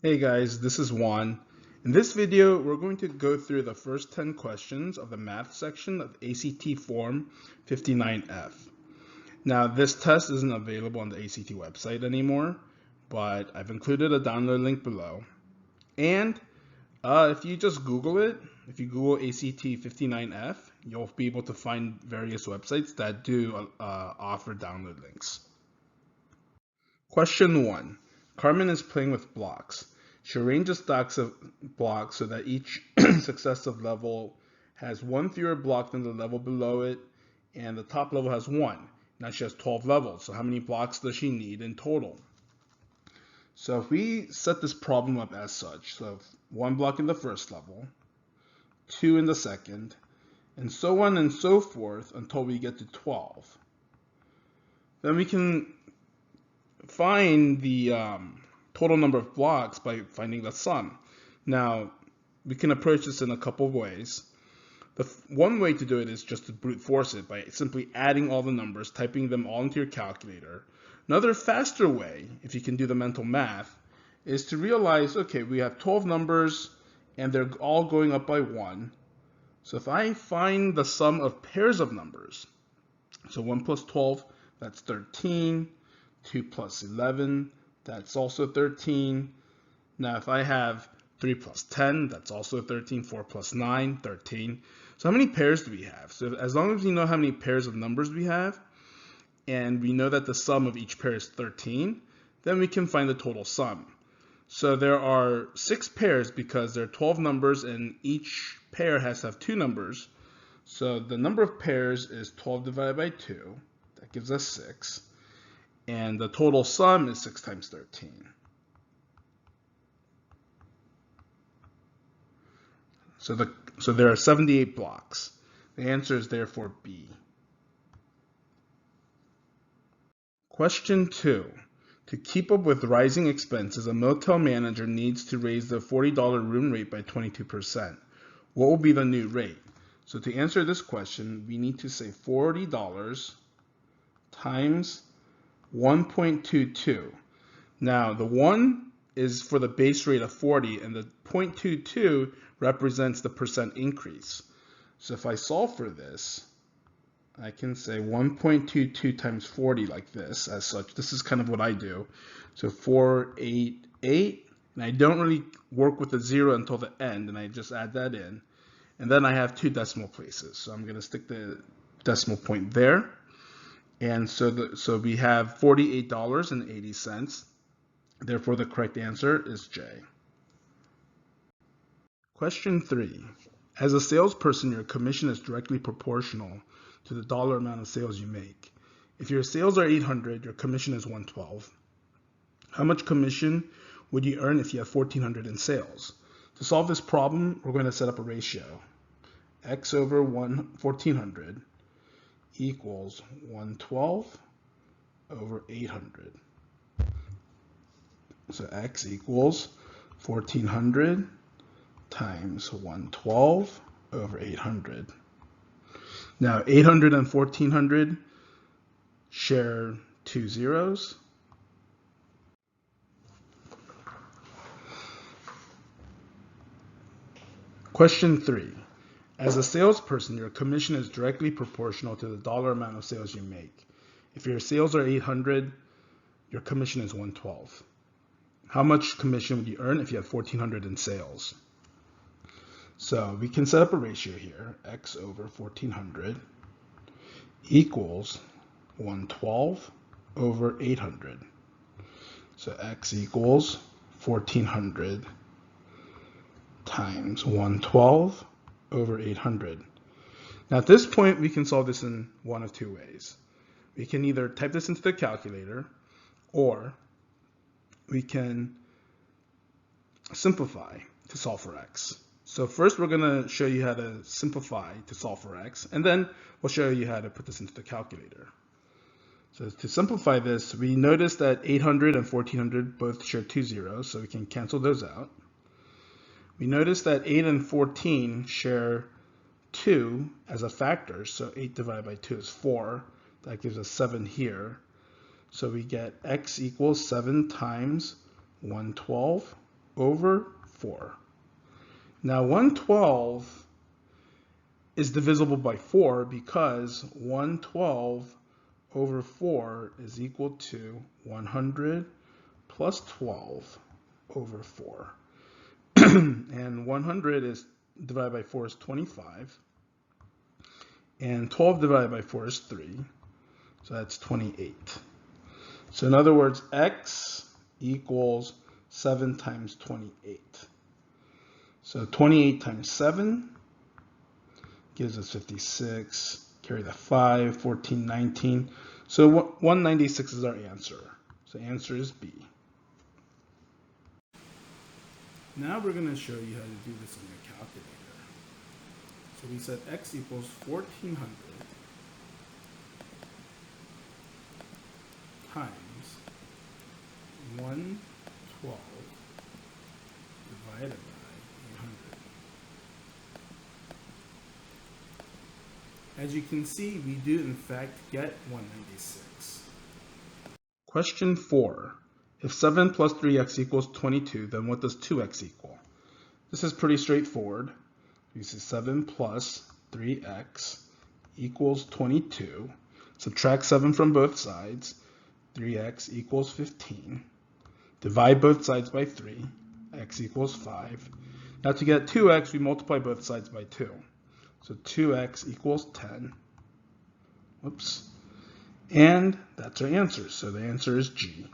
Hey guys, this is Juan. In this video, we're going to go through the first 10 questions of the math section of ACT Form 59F. Now, this test isn't available on the ACT website anymore, but I've included a download link below. And if you just Google it, if you Google ACT 59F, you'll be able to find various websites that do offer download links. Question 1. Carmen is playing with blocks. She arranges stacks of blocks so that each successive level has one fewer block than the level below it, and the top level has one. Now she has 12 levels, so how many blocks does she need in total? So if we set this problem up as such, so one block in the first level, two in the second, and so on and so forth until we get to 12, then we can find the total number of blocks by finding the sum. Now, we can approach this in a couple of ways. One way to do it is just to brute force it by simply adding all the numbers, typing them all into your calculator. Another faster way, if you can do the mental math, is to realize, okay, we have 12 numbers and they're all going up by 1. So if I find the sum of pairs of numbers, so 1 plus 12, that's 13. 2 plus 11, that's also 13. Now if I have 3 plus 10, that's also 13. 4 plus 9, 13. So how many pairs do we have? So as long as we know how many pairs of numbers we have, and we know that the sum of each pair is 13, then we can find the total sum. So there are 6 pairs because there are 12 numbers and each pair has to have 2 numbers. So the number of pairs is 12 divided by 2. That gives us 6. And the total sum is 6 times 13. So there are 78 blocks. The answer is therefore B. Question 2. To keep up with rising expenses, a motel manager needs to raise the $40 room rate by 22%. What will be the new rate? So to answer this question, we need to say $40 times 1.22. Now, the 1 is for the base rate of 40, and the 0.22 represents the percent increase. So if I solve for this, I can say 1.22 times 40 like this, as such. This is kind of what I do. So 488, and I don't really work with the 0 until the end, and I just add that in. And then I have 2 decimal places. So I'm going to stick the decimal point there. And so we have $48.80. Therefore, the correct answer is J. Question 3. As a salesperson, your commission is directly proportional to the dollar amount of sales you make. If your sales are 800, your commission is 112. How much commission would you earn if you have 1400 in sales? To solve this problem, we're going to set up a ratio. X over 1400 equals 112 over 800. So X equals 1400 times 112 over 800. Now 800 and 1400 share 2 zeros. Question 3. As a salesperson, your commission is directly proportional to the dollar amount of sales you make. If your sales are 800, your commission is 112. How much commission would you earn if you have 1400 in sales? So we can set up a ratio here, X over 1400 equals 112 over 800. So X equals 1400 times 112 over 800. Now at this point, we can solve this in one of two ways. We can either type this into the calculator, or we can simplify to solve for X. So first we're going to show you how to simplify to solve for X, and then we'll show you how to put this into the calculator. So to simplify this, we notice that 800 and 1400 both share 2 zeros, so we can cancel those out. We notice that 8 and 14 share 2 as a factor, so 8 divided by 2 is 4. That gives us 7 here. So we get X equals 7 times 112 over 4. Now 112 is divisible by 4 because 112 over 4 is equal to 100 plus 12 over 4. And 100 is divided by 4 is 25. And 12 divided by 4 is 3. So that's 28. So in other words, x equals 7 times 28. So 28 times 7 gives us 56. Carry the 5, 14, 19. So 196 is our answer. So answer is B. Now we're going to show you how to do this on your calculator. So we said x equals 1400 times 112 divided by 800. As you can see, we do in fact get 196. Question 4. If 7 plus 3x equals 22, then what does 2x equal? This is pretty straightforward. We say 7 plus 3x equals 22. Subtract 7 from both sides. 3x equals 15. Divide both sides by 3. X equals 5. Now to get 2x, we multiply both sides by 2. So 2x equals 10. Whoops. And that's our answer. So the answer is G.